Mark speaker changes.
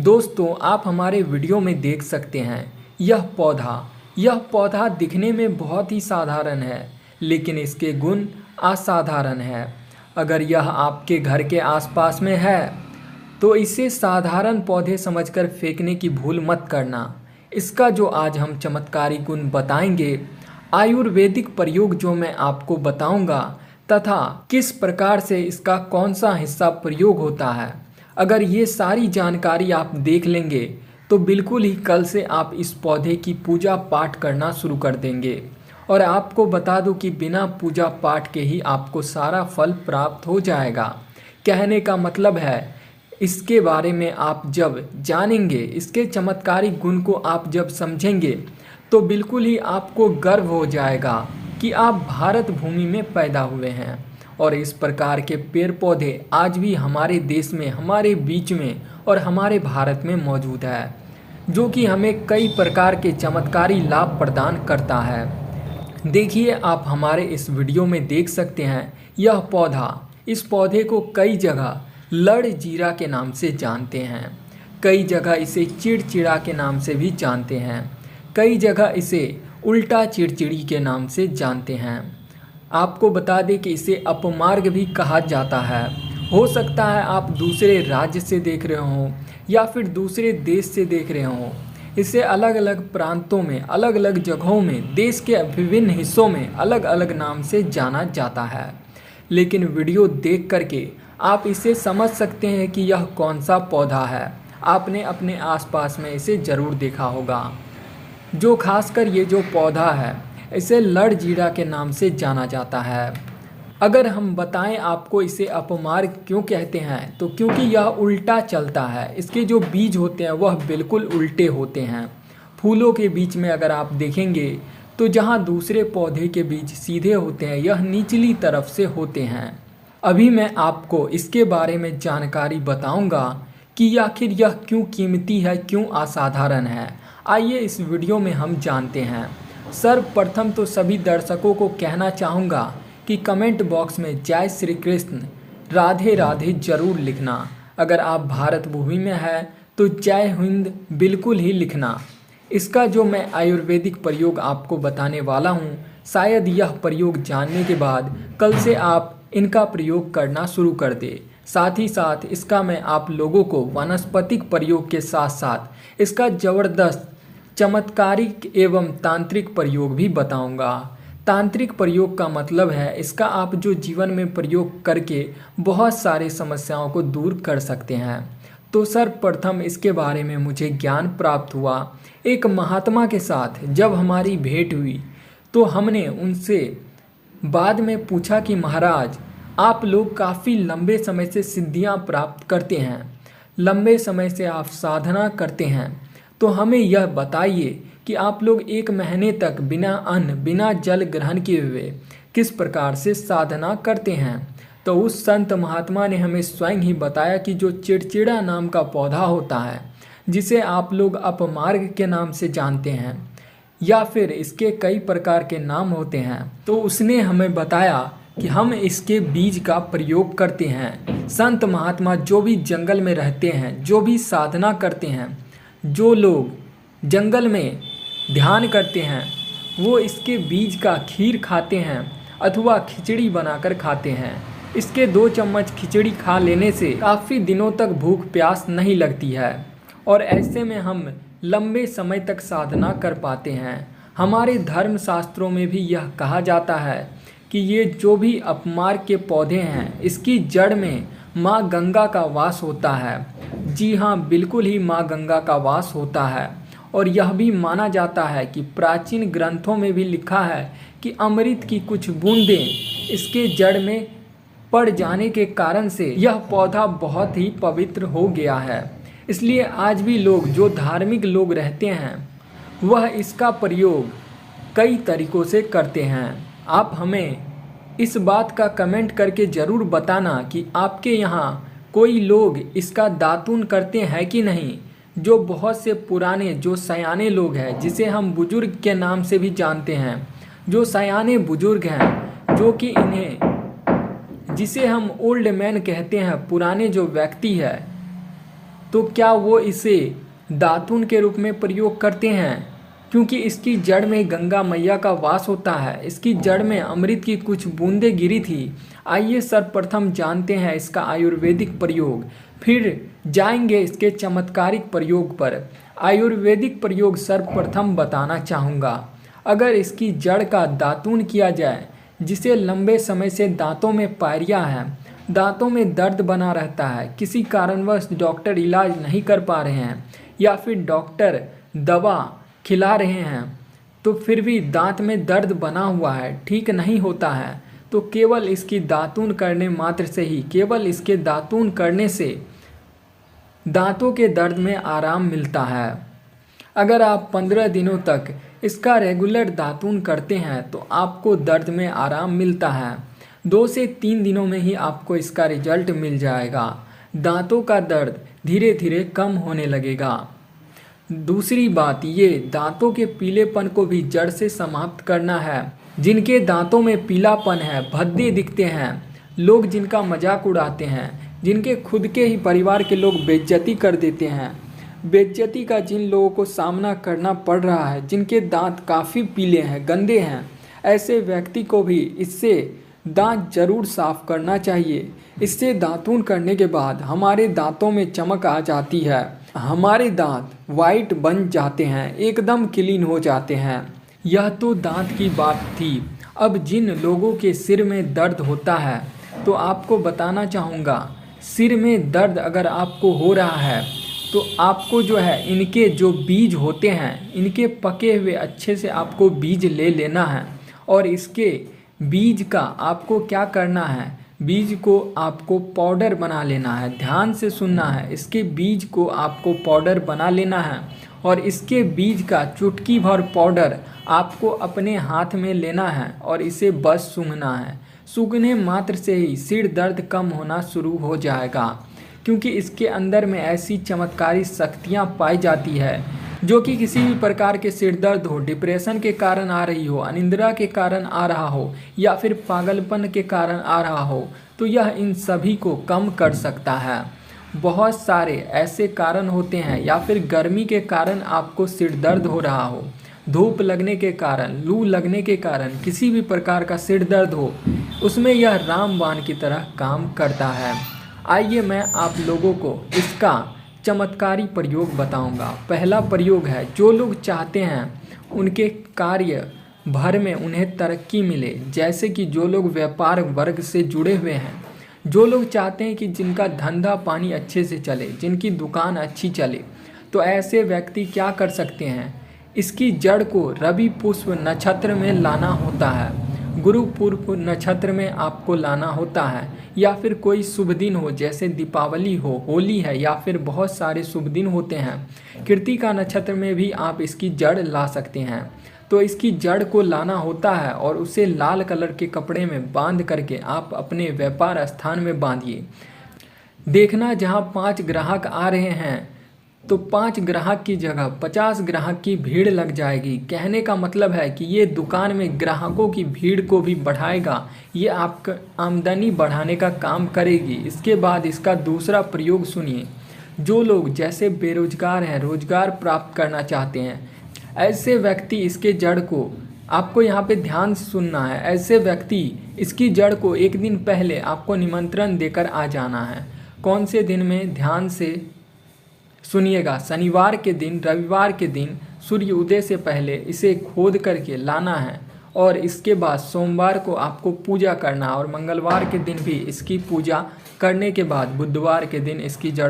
Speaker 1: दोस्तों आप हमारे वीडियो में देख सकते हैं यह पौधा दिखने में बहुत ही साधारण है, लेकिन इसके गुण असाधारण है। अगर यह आपके घर के आसपास में है तो इसे साधारण पौधे समझकर फेंकने की भूल मत करना। इसका जो आज हम चमत्कारी गुण बताएंगे, आयुर्वेदिक प्रयोग जो मैं आपको बताऊंगा तथा किस प्रकार से इसका कौन सा हिस्सा प्रयोग होता है, अगर ये सारी जानकारी आप देख लेंगे तो बिल्कुल ही कल से आप इस पौधे की पूजा पाठ करना शुरू कर देंगे। और आपको बता दूं कि बिना पूजा पाठ के ही आपको सारा फल प्राप्त हो जाएगा। कहने का मतलब है, इसके बारे में आप जब जानेंगे, इसके चमत्कारी गुण को आप जब समझेंगे तो बिल्कुल ही आपको गर्व हो जाएगा कि आप भारत भूमि में पैदा हुए हैं। और इस प्रकार के पेड़ पौधे आज भी हमारे देश में, हमारे बीच में और हमारे भारत में मौजूद है, जो कि हमें कई प्रकार के चमत्कारी लाभ प्रदान करता है। देखिए, आप हमारे इस वीडियो में देख सकते हैं यह पौधा। इस पौधे को कई जगह लड़ जीरा के नाम से जानते हैं, कई जगह इसे चिड़चिड़ा के नाम से भी जानते हैं, कई जगह इसे उल्टा चिड़चिड़ी के नाम से जानते हैं। आपको बता दें कि इसे अपमार्ग भी कहा जाता है। हो सकता है आप दूसरे राज्य से देख रहे हों या फिर दूसरे देश से देख रहे हों। इसे अलग अलग प्रांतों में, अलग अलग जगहों में, देश के विभिन्न हिस्सों में अलग अलग नाम से जाना जाता है। लेकिन वीडियो देख करके आप इसे समझ सकते हैं कि यह कौन सा पौधा है। आपने अपने आसपास में इसे ज़रूर देखा होगा। जो खासकर ये जो पौधा है, इसे लड़ जीरा के नाम से जाना जाता है। अगर हम बताएं आपको इसे अपमार्ग क्यों कहते हैं, तो क्योंकि यह उल्टा चलता है। इसके जो बीज होते हैं वह बिल्कुल उल्टे होते हैं। फूलों के बीच में अगर आप देखेंगे तो जहां दूसरे पौधे के बीज सीधे होते हैं, यह निचली तरफ से होते हैं। अभी मैं आपको इसके बारे में जानकारी बताऊंगा कि आखिर यह क्यों कीमती है, क्यों असाधारण है। आइए इस वीडियो में हम जानते हैं। सर्वप्रथम तो सभी दर्शकों को कहना चाहूँगा कि कमेंट बॉक्स में जय श्री कृष्ण, राधे राधे जरूर लिखना। अगर आप भारत भूमि में हैं तो जय हिंद बिल्कुल ही लिखना। इसका जो मैं आयुर्वेदिक प्रयोग आपको बताने वाला हूँ, शायद यह प्रयोग जानने के बाद कल से आप इनका प्रयोग करना शुरू कर दे। साथ ही साथ इसका मैं आप लोगों को वानस्पतिक प्रयोग के साथ साथ इसका ज़बरदस्त चमत्कारिक एवं तांत्रिक प्रयोग भी बताऊंगा। तांत्रिक प्रयोग का मतलब है इसका आप जो जीवन में प्रयोग करके बहुत सारे समस्याओं को दूर कर सकते हैं। तो सर्वप्रथम इसके बारे में मुझे ज्ञान प्राप्त हुआ एक महात्मा के साथ। जब हमारी भेंट हुई तो हमने उनसे बाद में पूछा कि महाराज, आप लोग काफ़ी लंबे समय से सिद्धियां प्राप्त करते हैं, लंबे समय से आप साधना करते हैं, तो हमें यह बताइए कि आप लोग 1 महीने तक बिना अन्न बिना जल ग्रहण किए हुए किस प्रकार से साधना करते हैं। तो उस संत महात्मा ने हमें स्वयं ही बताया कि जो चिड़चिड़ा नाम का पौधा होता है, जिसे आप लोग अपमार्ग के नाम से जानते हैं या फिर इसके कई प्रकार के नाम होते हैं, तो उसने हमें बताया कि हम इसके बीज का प्रयोग करते हैं। संत महात्मा जो भी जंगल में रहते हैं, जो भी साधना करते हैं, जो लोग जंगल में ध्यान करते हैं, वो इसके बीज का खीर खाते हैं अथवा खिचड़ी बनाकर खाते हैं। इसके 2 चम्मच खिचड़ी खा लेने से काफ़ी दिनों तक भूख प्यास नहीं लगती है और ऐसे में हम लंबे समय तक साधना कर पाते हैं। हमारे धर्म शास्त्रों में भी यह कहा जाता है कि ये जो भी अपमार्ग के पौधे हैं, इसकी जड़ में माँ गंगा का वास होता है। जी हाँ, बिल्कुल ही माँ गंगा का वास होता है। और यह भी माना जाता है कि प्राचीन ग्रंथों में भी लिखा है कि अमृत की कुछ बूंदें इसके जड़ में पड़ जाने के कारण से यह पौधा बहुत ही पवित्र हो गया है। इसलिए आज भी लोग, जो धार्मिक लोग रहते हैं, वह इसका प्रयोग कई तरीकों से करते हैं। आप हमें इस बात का कमेंट करके ज़रूर बताना कि आपके यहाँ कोई लोग इसका दातून करते हैं कि नहीं। जो बहुत से पुराने, जो सयाने लोग हैं, जिसे हम बुजुर्ग के नाम से भी जानते हैं, जो सयाने बुजुर्ग हैं, जो कि इन्हें, जिसे हम ओल्ड मैन कहते हैं, पुराने जो व्यक्ति है, तो क्या वो इसे दातून के रूप में प्रयोग करते हैं? क्योंकि इसकी जड़ में गंगा मैया का वास होता है। इसकी जड़ में अमृत की कुछ बूंदें गिरी थी। आइए सर्वप्रथम जानते हैं इसका आयुर्वेदिक प्रयोग, फिर जाएंगे इसके चमत्कारिक प्रयोग पर। आयुर्वेदिक प्रयोग सर्वप्रथम बताना चाहूँगा। अगर इसकी जड़ का दातून किया जाए, जिसे लंबे समय से दांतों में पायरिया है, दांतों में दर्द बना रहता है, किसी कारणवश डॉक्टर इलाज नहीं कर पा रहे हैं या फिर डॉक्टर दवा खिला रहे हैं तो फिर भी दांत में दर्द बना हुआ है, ठीक नहीं होता है, तो केवल इसकी दातून करने मात्र से ही, केवल इसके दातून करने से दांतों के दर्द में आराम मिलता है। अगर आप 15 दिनों तक इसका रेगुलर दातून करते हैं तो आपको दर्द में आराम मिलता है। 2 से 3 दिनों में ही आपको इसका रिजल्ट मिल जाएगा। दांतों का दर्द धीरे धीरे कम होने लगेगा। दूसरी बात, ये दांतों के पीलेपन को भी जड़ से समाप्त करना है। जिनके दांतों में पीलापन है, भद्दे दिखते हैं, लोग जिनका मजाक उड़ाते हैं, जिनके खुद के ही परिवार के लोग बेइज्जती कर देते हैं, बेइज्जती का जिन लोगों को सामना करना पड़ रहा है, जिनके दांत काफ़ी पीले हैं, गंदे हैं, ऐसे व्यक्ति को भी इससे दांत जरूर साफ करना चाहिए। इससे दातून करने के बाद हमारे दांतों में चमक आ जाती है, हमारे दांत वाइट बन जाते हैं, एकदम क्लीन हो जाते हैं। यह तो दांत की बात थी। अब जिन लोगों के सिर में दर्द होता है तो आपको बताना चाहूँगा, सिर में दर्द अगर आपको हो रहा है तो आपको जो है इनके जो बीज होते हैं, इनके पके हुए अच्छे से आपको बीज ले लेना है और इसके बीज का आपको क्या करना है, बीज को आपको पाउडर बना लेना है। ध्यान से सुनना है, इसके बीज को आपको पाउडर बना लेना है और इसके बीज का चुटकी भर पाउडर आपको अपने हाथ में लेना है और इसे बस सूंघना है। सूंघने मात्र से ही सिर दर्द कम होना शुरू हो जाएगा, क्योंकि इसके अंदर में ऐसी चमत्कारी शक्तियाँ पाई जाती है जो कि किसी भी प्रकार के सिर दर्द हो, डिप्रेशन के कारण आ रही हो, अनिद्रा के कारण आ रहा हो या फिर पागलपन के कारण आ रहा हो, तो यह इन सभी को कम कर सकता है। बहुत सारे ऐसे कारण होते हैं, या फिर गर्मी के कारण आपको सिर दर्द हो रहा हो, धूप लगने के कारण, लू लगने के कारण किसी भी प्रकार का सिर दर्द हो, उसमें यह रामबाण की तरह काम करता है। आइए मैं आप लोगों को इसका चमत्कारी प्रयोग बताऊंगा। पहला प्रयोग है, जो लोग चाहते हैं उनके कार्य भर में उन्हें तरक्की मिले, जैसे कि जो लोग व्यापार वर्ग से जुड़े हुए हैं, जो लोग चाहते हैं कि जिनका धंधा पानी अच्छे से चले, जिनकी दुकान अच्छी चले, तो ऐसे व्यक्ति क्या कर सकते हैं, इसकी जड़ को रवि पुष्प नक्षत्र में लाना होता है, गुरु पूर्व नक्षत्र में आपको लाना होता है, या फिर कोई शुभ दिन हो, जैसे दीपावली हो, होली है, या फिर बहुत सारे शुभ दिन होते हैं। कृतिका नक्षत्र में भी आप इसकी जड़ ला सकते हैं। तो इसकी जड़ को लाना होता है और उसे लाल कलर के कपड़े में बांध करके आप अपने व्यापार स्थान में बांधिए। देखना जहाँ 5 ग्राहक आ रहे हैं तो 5 ग्राहक की जगह 50 ग्राहक की भीड़ लग जाएगी। कहने का मतलब है कि ये दुकान में ग्राहकों की भीड़ को भी बढ़ाएगा, ये आपका आमदनी बढ़ाने का काम करेगी। इसके बाद इसका दूसरा प्रयोग सुनिए। जो लोग जैसे बेरोजगार हैं, रोजगार प्राप्त करना चाहते हैं, ऐसे व्यक्ति इसके जड़ को, आपको यहाँ पे ध्यान से सुनना है, ऐसे व्यक्ति इसकी जड़ को एक दिन पहले आपको निमंत्रण देकर आ जाना है। कौन से दिन में, ध्यान से सुनिएगा, शनिवार के दिन, रविवार के दिन सूर्य उदय से पहले इसे खोद करके लाना है और इसके बाद सोमवार को आपको पूजा करना और मंगलवार के दिन भी इसकी पूजा करने के बाद बुधवार के दिन इसकी जड़